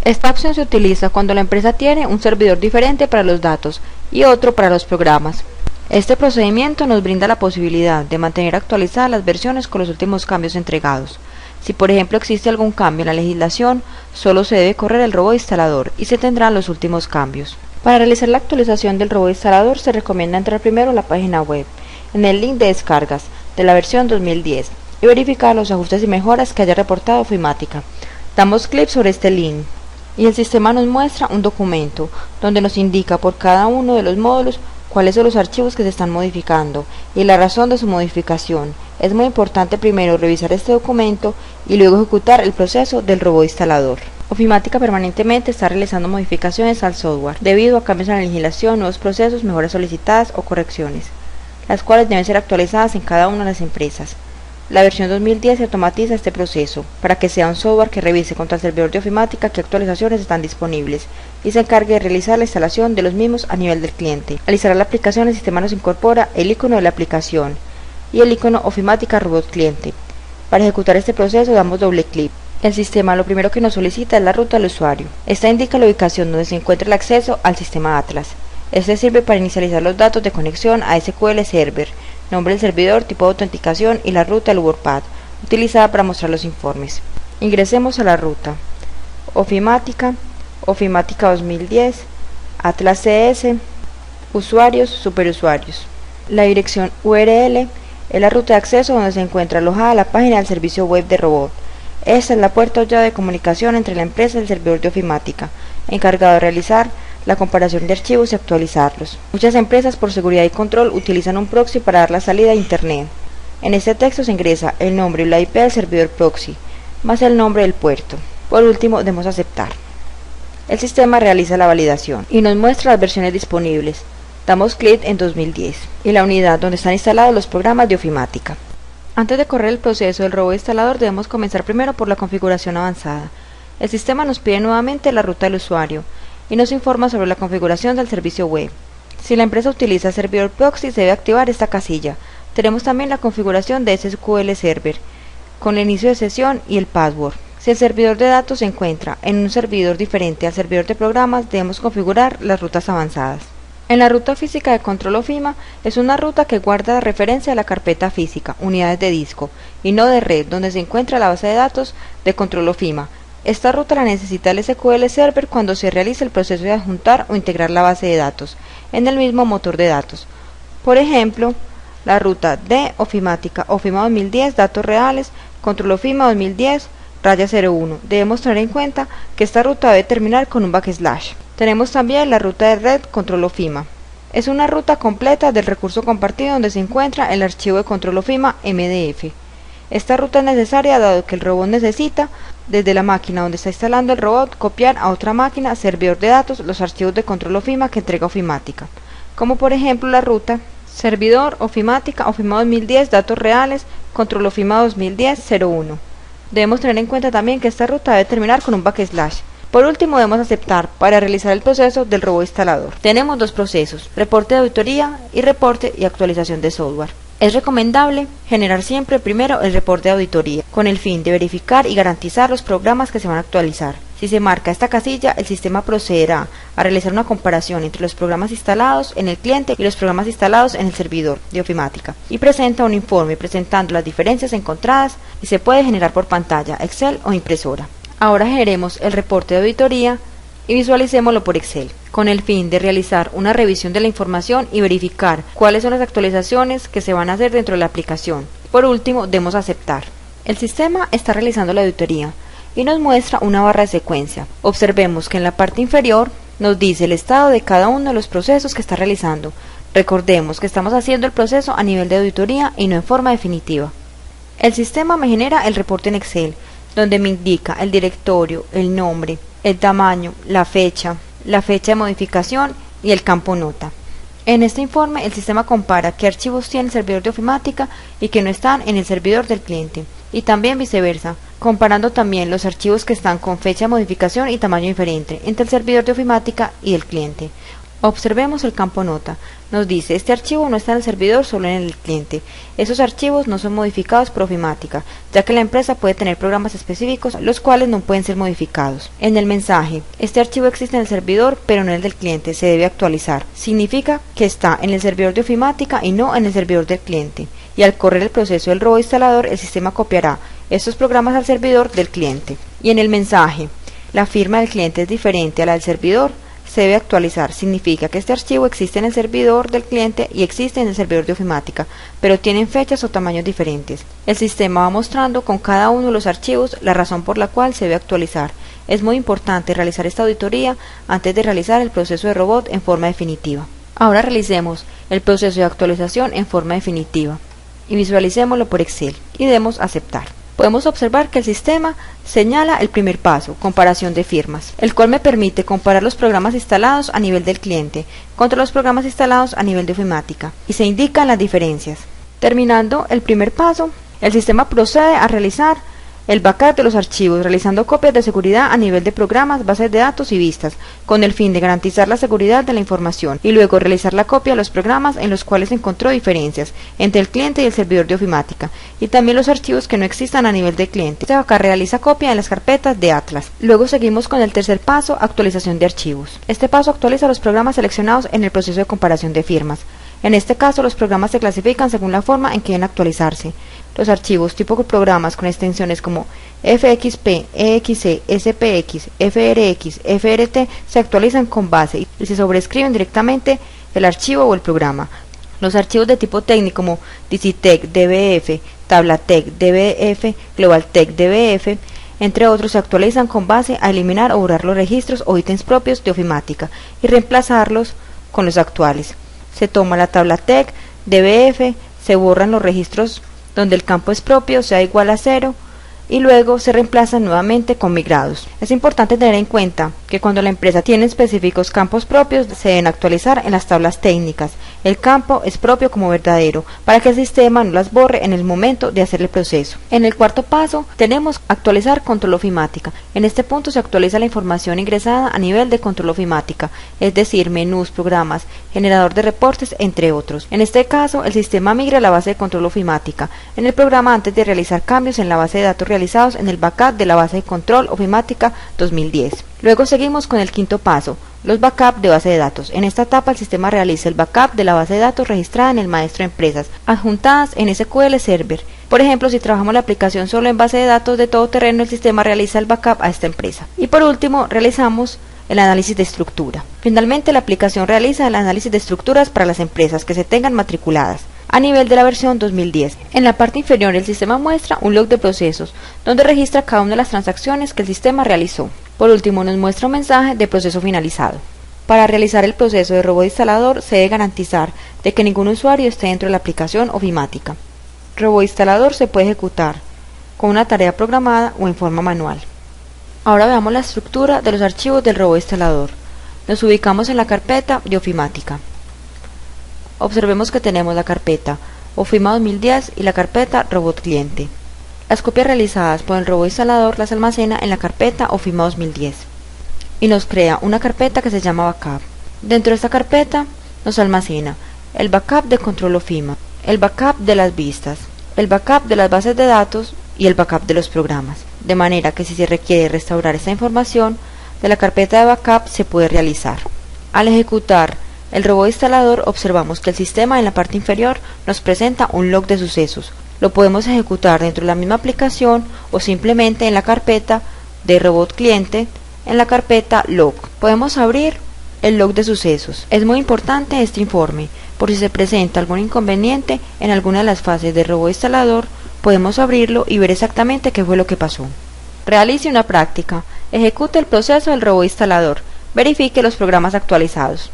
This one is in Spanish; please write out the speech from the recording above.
Esta opción se utiliza cuando la empresa tiene un servidor diferente para los datos y otro para los programas. Este procedimiento nos brinda la posibilidad de mantener actualizadas las versiones con los últimos cambios entregados. Si por ejemplo existe algún cambio en la legislación, solo se debe correr el robot instalador y se tendrán los últimos cambios. Para realizar la actualización del robot instalador se recomienda entrar primero a la página web, en el link de descargas de la versión 2010 y verificar los ajustes y mejoras que haya reportado Ofimática. Damos clic sobre este link y el sistema nos muestra un documento donde nos indica por cada uno de los módulos cuáles son los archivos que se están modificando y la razón de su modificación. Es muy importante primero revisar este documento y luego ejecutar el proceso del robot instalador. Ofimática permanentemente está realizando modificaciones al software debido a cambios en la legislación, nuevos procesos, mejoras solicitadas o correcciones, las cuales deben ser actualizadas en cada una de las empresas. La versión 2010 se automatiza este proceso para que sea un software que revise contra el servidor de Ofimática qué actualizaciones están disponibles y se encargue de realizar la instalación de los mismos a nivel del cliente. Al instalar la aplicación, el sistema nos incorpora el icono de la aplicación y el icono Ofimática Robot Cliente. Para ejecutar este proceso damos doble clic. El sistema lo primero que nos solicita es la ruta del usuario. Esta indica la ubicación donde se encuentra el acceso al sistema Atlas. Este sirve para inicializar los datos de conexión a SQL Server, nombre del servidor, tipo de autenticación y la ruta del WordPad, utilizada para mostrar los informes. Ingresemos a la ruta. Ofimática, Ofimática 2010, Atlas CS, usuarios, superusuarios. La dirección URL es la ruta de acceso donde se encuentra alojada la página del servicio web de robot. Esta es la puerta o llave de comunicación entre la empresa y el servidor de Ofimática, encargado de realizar la comparación de archivos y actualizarlos. Muchas empresas por seguridad y control utilizan un proxy para dar la salida a Internet. En este texto se ingresa el nombre y la IP del servidor proxy, más el nombre del puerto. Por último, demos aceptar. El sistema realiza la validación y nos muestra las versiones disponibles. Damos clic en 2010 y la unidad donde están instalados los programas de Ofimática. Antes de correr el proceso del robot instalador debemos comenzar primero por la configuración avanzada. El sistema nos pide nuevamente la ruta del usuario y nos informa sobre la configuración del servicio web. Si la empresa utiliza servidor proxy, se debe activar esta casilla. Tenemos también la configuración de SQL Server, con el inicio de sesión y el password. Si el servidor de datos se encuentra en un servidor diferente al servidor de programas, debemos configurar las rutas avanzadas. En la ruta física de control OFIMA es una ruta que guarda la referencia a la carpeta física, unidades de disco, y no de red, donde se encuentra la base de datos de control OFIMA. Esta ruta la necesita el SQL Server cuando se realiza el proceso de adjuntar o integrar la base de datos en el mismo motor de datos. Por ejemplo, la ruta de Ofimática, OFIMA 2010, datos reales, control OFIMA 2010, raya 01. Debemos tener en cuenta que esta ruta debe terminar con un backslash. Tenemos también la ruta de red, control OFIMA. Es una ruta completa del recurso compartido donde se encuentra el archivo de control OFIMA MDF. Esta ruta es necesaria dado que el robot necesita, desde la máquina donde está instalando el robot, copiar a otra máquina, servidor de datos, los archivos de control OFIMA que entrega Ofimática, como por ejemplo la ruta servidor Ofimática, OFIMA 2010, datos reales, control OFIMA 2010, 01. Debemos tener en cuenta también que esta ruta debe terminar con un backslash. Por último, debemos aceptar para realizar el proceso del robot instalador. Tenemos dos procesos, reporte de auditoría y reporte y actualización de software. Es recomendable generar siempre primero el reporte de auditoría, con el fin de verificar y garantizar los programas que se van a actualizar. Si se marca esta casilla, el sistema procederá a realizar una comparación entre los programas instalados en el cliente y los programas instalados en el servidor de Ofimática, y presenta un informe presentando las diferencias encontradas y se puede generar por pantalla, Excel o impresora. Ahora generemos el reporte de auditoría y visualicémoslo por Excel, con el fin de realizar una revisión de la información y verificar cuáles son las actualizaciones que se van a hacer dentro de la aplicación. Por último, demos a aceptar. El sistema está realizando la auditoría y nos muestra una barra de secuencia. Observemos que en la parte inferior nos dice el estado de cada uno de los procesos que está realizando. Recordemos que estamos haciendo el proceso a nivel de auditoría y no en forma definitiva. El sistema me genera el reporte en Excel, donde me indica el directorio, el nombre, el tamaño, la fecha de modificación y el campo nota. En este informe el sistema compara qué archivos tiene el servidor de Ofimática y que no están en el servidor del cliente, y también viceversa, comparando también los archivos que están con fecha de modificación y tamaño diferente entre el servidor de Ofimática y el cliente. Observemos el campo nota. Nos dice, este archivo no está en el servidor, solo en el cliente. Esos archivos no son modificados por ofimática, ya que la empresa puede tener programas específicos, los cuales no pueden ser modificados. En el mensaje, este archivo existe en el servidor, pero no en el del cliente, se debe actualizar. Significa que está en el servidor de ofimática y no en el servidor del cliente. Y al correr el proceso del robot instalador, el sistema copiará estos programas al servidor del cliente. Y en el mensaje, la firma del cliente es diferente a la del servidor, se debe actualizar. Significa que este archivo existe en el servidor del cliente y existe en el servidor de ofimática, pero tienen fechas o tamaños diferentes. El sistema va mostrando con cada uno de los archivos la razón por la cual se debe actualizar. Es muy importante realizar esta auditoría antes de realizar el proceso de robot en forma definitiva. Ahora realicemos el proceso de actualización en forma definitiva y visualicémoslo por Excel y demos a aceptar. Podemos observar que el sistema señala el primer paso, comparación de firmas, el cual me permite comparar los programas instalados a nivel del cliente contra los programas instalados a nivel de ofimática, y se indican las diferencias. Terminando el primer paso, el sistema procede a realizar el backup de los archivos, realizando copias de seguridad a nivel de programas, bases de datos y vistas, con el fin de garantizar la seguridad de la información, y luego realizar la copia de los programas en los cuales se encontró diferencias entre el cliente y el servidor de ofimática, y también los archivos que no existan a nivel del cliente. Este backup realiza copia en las carpetas de Atlas. Luego seguimos con el tercer paso, actualización de archivos. Este paso actualiza los programas seleccionados en el proceso de comparación de firmas. En este caso, los programas se clasifican según la forma en que deben actualizarse. Los archivos tipo programas con extensiones como FXP, EXE, SPX, FRX, FRT se actualizan con base y se sobrescriben directamente el archivo o el programa. Los archivos de tipo técnico como DCTech, DBF, TablaTech, DBF, GlobalTech, DBF, entre otros, se actualizan con base a eliminar o borrar los registros o ítems propios de ofimática y reemplazarlos con los actuales. Se toma la tabla TEC, DBF, se borran los registros donde el campo es propio, sea igual a 0, y luego se reemplazan nuevamente con migrados. Es importante tener en cuenta que cuando la empresa tiene específicos campos propios, se deben actualizar en las tablas técnicas. El campo es propio como verdadero, para que el sistema no las borre en el momento de hacer el proceso. En el cuarto paso, tenemos actualizar control ofimática. En este punto se actualiza la información ingresada a nivel de control ofimática, es decir, menús, programas, generador de reportes, entre otros. En este caso, el sistema migra la base de control ofimática en el programa antes de realizar cambios en la base de datos realizados en el backup de la base de control ofimática 2010. Luego seguimos con el quinto paso, los backups de base de datos. En esta etapa el sistema realiza el backup de la base de datos registrada en el maestro de empresas, adjuntadas en SQL Server. Por ejemplo, si trabajamos la aplicación solo en base de datos de todoterreno, el sistema realiza el backup a esta empresa. Y por último, realizamos el análisis de estructura. Finalmente, la aplicación realiza el análisis de estructuras para las empresas que se tengan matriculadas a nivel de la versión 2010. En la parte inferior el sistema muestra un log de procesos, donde registra cada una de las transacciones que el sistema realizó. Por último nos muestra un mensaje de proceso finalizado. Para realizar el proceso de robot instalador se debe garantizar de que ningún usuario esté dentro de la aplicación ofimática. Robot instalador se puede ejecutar con una tarea programada o en forma manual. Ahora veamos la estructura de los archivos del robot instalador. Nos ubicamos en la carpeta de ofimática. Observemos que tenemos la carpeta Ofima 2010 y la carpeta Robot Cliente. Las copias realizadas por el robot instalador las almacena en la carpeta Ofima 2010 y nos crea una carpeta que se llama Backup. Dentro de esta carpeta nos almacena el backup de control Ofima, el backup de las vistas, el backup de las bases de datos y el backup de los programas. De manera que si se requiere restaurar esta información de la carpeta de backup se puede realizar. Al ejecutar el robot instalador observamos que el sistema en la parte inferior nos presenta un log de sucesos. Lo podemos ejecutar dentro de la misma aplicación o simplemente en la carpeta de robot cliente, en la carpeta log. Podemos abrir el log de sucesos. Es muy importante este informe, por si se presenta algún inconveniente en alguna de las fases del robot instalador, podemos abrirlo y ver exactamente qué fue lo que pasó. Realice una práctica. Ejecute el proceso del robot instalador. Verifique los programas actualizados.